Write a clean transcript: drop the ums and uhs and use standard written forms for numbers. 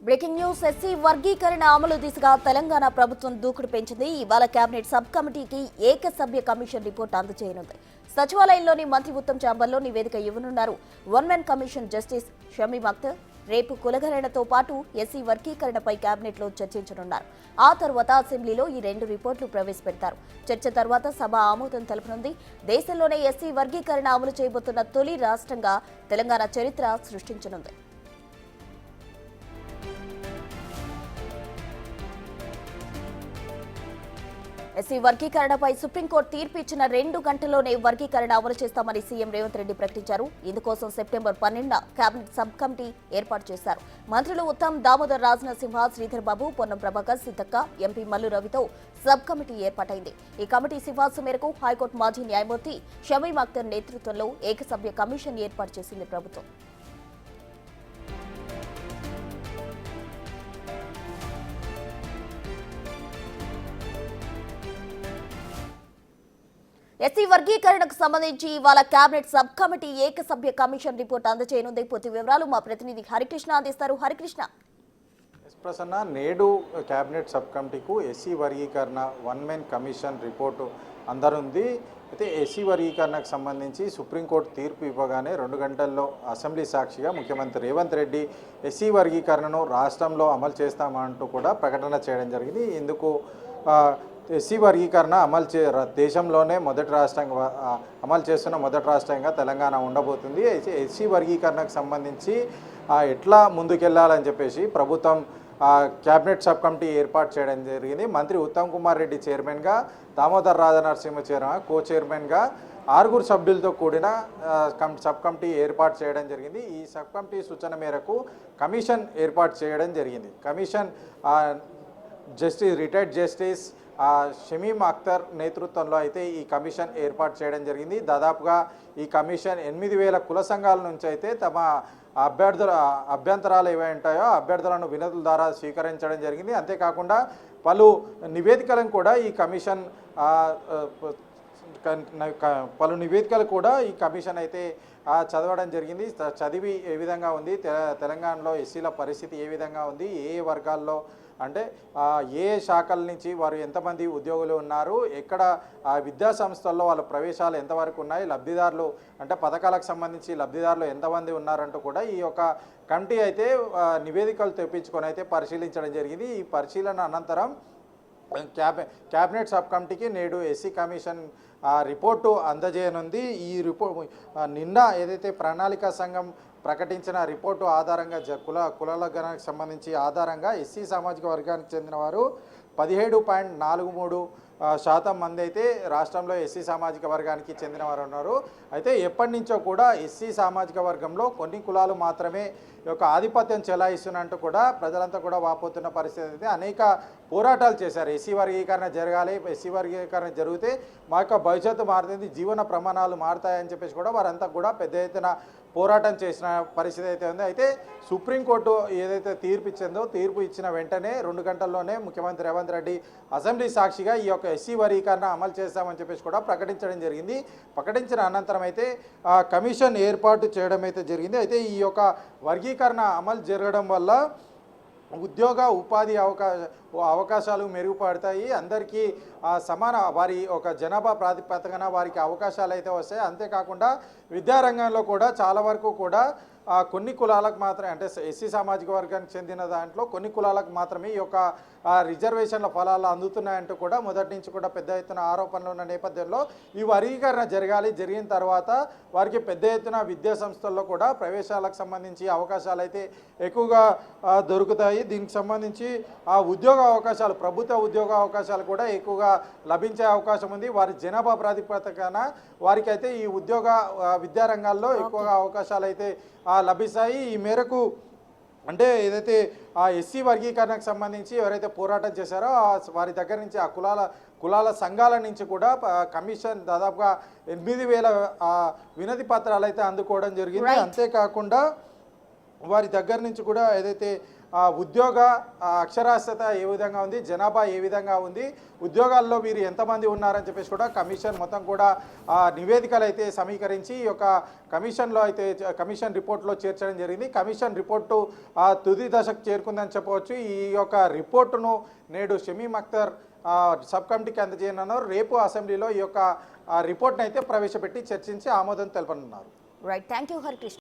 Breaking news SC వర్గీకరణ అమలు దిశగా తెలంగాణ ప్రభుత్వం దూకుడు పెంచింది. ఇవాళ కేబినెట్ సబ్ కమిటీకి ఏకసభ్య కమిషన్ రిపోర్ట్ అందజేయనుంది. సచివాలయంలోని మంత్రి ఉత్తమ్ చాంబర్లో నివేదిక ఇవ్వనున్నారు. One man commission justice Shamim Akhtar రేపు కులగణనతో పాటు ఎస్సీ వర్గీకరణపై కేబినెట్లో చర్చించనున్నారు. ఆ తర్వాత అసెంబ్లీలో ఈ రెండు రిపోర్టులు ప్రవేశపెడతారు. చర్చ తర్వాత సభ ఆమోదం తెలపనుంది. దేశంలోనే ఎస్సీ వర్గీకరణ అమలు చేయబోతున్న తొలి రాష్ట్రంగా తెలంగాణ చరిత్ర సృష్టించనుంది. ఎస్సీ వర్గీకరణపై సుప్రీంకోర్టు తీర్పు ఇచ్చిన 2 గంటల్లోనే వర్గీకరణ అమలు చేస్తామని సీఎం రేవంత్ రెడ్డి ప్రకటించారు. ఇందుకోసం సెప్టెంబర్ 12న కేబినెట్ సబ్ కమిటీ ఏర్పాటు చేశారు. మంత్రులు ఉత్తమ్, దామోదర్ రాజనరసింహ, శ్రీధర్ బాబు, పొన్నం ప్రభాకర్, సీతక్క, ఎంపీ మల్లు రవితో సబ్ కమిటీ ఏర్పాటైంది. ఈ కమిటీ సిఫార్సు మేరకు హైకోర్టు మాజీ న్యాయమూర్తి షమీం అఖ్తర్ నేతృత్వంలో ఏకసభ్య కమిషన్ ఏర్పాటు చేసింది ప్రభుత్వం. ఎస్సీ వర్గీకరణకు సంబంధించి ఇవాళ కేబినెట్ సబ్ కమిటీ ఏకసభ్య కమిషన్ రిపోర్ట్ అందజేయనుంది. పూర్తి వివరాలు మా ప్రతినిధి హరికృష్ణ అందిస్తారు. హరికృష్ణ, ప్రసన్న, నేడు కేబినెట్ సబ్ కమిటీకు ఎస్సీ వర్గీకరణ వన్ మెన్ కమిషన్ రిపోర్టు అందనుంది. అయితే ఎస్సీ వర్గీకరణకు సంబంధించి సుప్రీంకోర్టు తీర్పు ఇవ్వగానే 2 గంటల్లో అసెంబ్లీ సాక్షిగా ముఖ్యమంత్రి రేవంత్ రెడ్డి ఎస్సీ వర్గీకరణను రాష్ట్రంలో అమలు చేస్తామంటూ కూడా ప్రకటన చేయడం జరిగింది. ఇందుకు ఎస్సీ వర్గీకరణ దేశంలోనే మొదటి రాష్ట్రంగా అమలు చేస్తున్న మొదటి రాష్ట్రంగా తెలంగాణ ఉండబోతుంది. ఎస్సీ వర్గీకరణకు సంబంధించి ఎట్లా ముందుకెళ్లాలని చెప్పేసి ప్రభుత్వం కేబినెట్ సబ్ కమిటీ ఏర్పాటు చేయడం జరిగింది. మంత్రి ఉత్తమ్ కుమార్ రెడ్డి చైర్మన్గా, దామోదర్ రాజనరసింహ కో చైర్మన్గా 6 సభ్యులతో కూడిన సబ్ కమిటీ ఏర్పాటు చేయడం జరిగింది. ఈ సబ్ కమిటీ సూచన మేరకు కమిషన్ ఏర్పాటు చేయడం జరిగింది. Commission retired justice Shamim Akhtar నేతృత్వంలో అయితే ఈ కమిషన్ ఏర్పాటు చేయడం జరిగింది. దాదాపుగా ఈ కమిషన్ 8000 కుల సంఘాల నుంచి అయితే తమ అభ్యంతరాలు ఏవై ఉంటాయో అభ్యర్థులను వినతుల ద్వారా స్వీకరించడం జరిగింది. అంతేకాకుండా పలు నివేదికలను కూడా ఈ కమిషన్ అయితే చదవడం జరిగింది. చదివి ఏ విధంగా ఉంది, తెలంగాణలో ఎస్సీల పరిస్థితి ఏ విధంగా ఉంది, ఏ వర్గాల్లో అంటే ఏ శాఖల నుంచి వారు ఎంతమంది ఉద్యోగులు ఉన్నారు, ఎక్కడ విద్యా సంస్థల్లో వాళ్ళ ప్రవేశాలు ఎంతవరకు ఉన్నాయి, లబ్ధిదారులు అంటే పథకాలకు సంబంధించి లబ్ధిదారులు ఎంతమంది ఉన్నారంటూ కూడా ఈ యొక్క కమిటీ అయితే నివేదికలు తెప్పించుకొని అయితే పరిశీలించడం జరిగింది. ఈ పరిశీలన అనంతరం క్యాబినెట్ సబ్ కమిటీకి నేడు ఎస్సీ కమిషన్ రిపోర్టు అందజేయనుంది. ఈ రిపోర్ట్ నిన్న ఏదైతే ప్రణాళికా సంఘం ప్రకటించిన రిపోర్టు ఆధారంగా కులాల గణనకు సంబంధించి ఆధారంగా ఎస్సీ సామాజిక వర్గానికి చెందిన వారు 17.43% మంది అయితే రాష్ట్రంలో ఎస్సీ సామాజిక వర్గానికి చెందిన వారు ఉన్నారు. అయితే ఎప్పటి నుంచో కూడా ఎస్సీ సామాజిక వర్గంలో కొన్ని కులాలు మాత్రమే యొక్క ఆధిపత్యం చెలాయిస్తున్నట్టు కూడా ప్రజలంతా కూడా వాపోతున్న పరిస్థితి అయితే అనేక పోరాటాలు చేశారు. ఎస్సీ వర్గీకరణ జరగాలి, ఎస్సీ వర్గీకరణ జరిగితే మా యొక్క భవిష్యత్తు మారుతుంది, జీవన ప్రమాణాలు మారుతాయని చెప్పేసి కూడా వారంతా కూడా పెద్ద ఎత్తున పోరాటం చేసిన పరిస్థితి అయితే ఉంది. అయితే సుప్రీంకోర్టు ఏదైతే తీర్పు ఇచ్చిందో తీర్పు ఇచ్చిన వెంటనే 2 గంటల్లోనే ముఖ్యమంత్రి రేవంత్ రెడ్డి అసెంబ్లీ సాక్షిగా ఈ యొక్క ఎస్సీ వర్గీకరణ అమలు చేస్తామని చెప్పేసి కూడా ప్రకటించడం జరిగింది. ప్రకటించిన అనంతరం అయితే కమిషన్ ఏర్పాటు చేయడం అయితే జరిగింది. అయితే ఈ యొక్క వర్గీకరణ అమలు జరగడం వల్ల ఉద్యోగ ఉపాధి అవకాశాలు మెరుగుపడతాయి. అందరికీ సమాన వారి ఒక జనాభా ప్రాతిపదికన వారికి అవకాశాలు అయితే వస్తాయి. అంతేకాకుండా విద్యారంగంలో కూడా చాలా వరకు కూడా కొన్ని కులాలకు మాత్రమే అంటే ఎస్సీ సామాజిక వర్గానికి చెందిన దాంట్లో కొన్ని కులాలకు మాత్రమే ఈ యొక్క రిజర్వేషన్ల ఫలాలు అందుతున్నాయంటూ కూడా మొదటి నుంచి కూడా పెద్ద ఎత్తున ఆరోపణలు ఉన్న నేపథ్యంలో ఈ వర్గీకరణ జరిగిన తర్వాత వారికి పెద్ద ఎత్తున విద్యా సంస్థల్లో కూడా ప్రవేశాలకు సంబంధించి అవకాశాలు అయితే ఎక్కువగా దొరుకుతాయి. దీనికి సంబంధించి ఉద్యోగ అవకాశాలు, ప్రభుత్వ ఉద్యోగ అవకాశాలు కూడా ఎక్కువగా లభించే అవకాశం ఉంది. వారి జనాభా ప్రాతిపదికన వారికి అయితే ఈ ఉద్యోగ విద్యారంగాల్లో ఎక్కువగా అవకాశాలు అయితే లభిస్తాయి. ఈ మేరకు అంటే ఏదైతే ఆ ఎస్సీ వర్గీకరణకు సంబంధించి ఎవరైతే పోరాటం చేశారో వారి దగ్గర నుంచి ఆ కులాల సంఘాల నుంచి కూడా కమిషన్ దాదాపుగా 8000 వినతి పత్రాలు అయితే అందుకోవడం జరిగింది. అంతేకాకుండా వారి దగ్గర నుంచి కూడా ఏదైతే ఉద్యోగ అక్షరాస్యత ఏ విధంగా ఉంది, జనాభా ఏ విధంగా ఉంది, ఉద్యోగాల్లో మీరు ఎంతమంది ఉన్నారని చెప్పేసి కూడా కమిషన్ మొత్తం కూడా నివేదికలు అయితే సమీకరించి ఈ యొక్క కమిషన్లో అయితే కమిషన్ రిపోర్ట్లో చేర్చడం జరిగింది. కమిషన్ రిపోర్టు తుది దశకు చేరుకుందని చెప్పవచ్చు. ఈ యొక్క రిపోర్టును నేడు షమీమ్ అఖ్తర్ సబ్ కమిటీకి అందజేయనున్నారు. రేపు అసెంబ్లీలో ఈ యొక్క రిపోర్ట్ని అయితే ప్రవేశపెట్టి చర్చించి ఆమోదం తెలపనున్నారు. Right, thank you Harikrishna.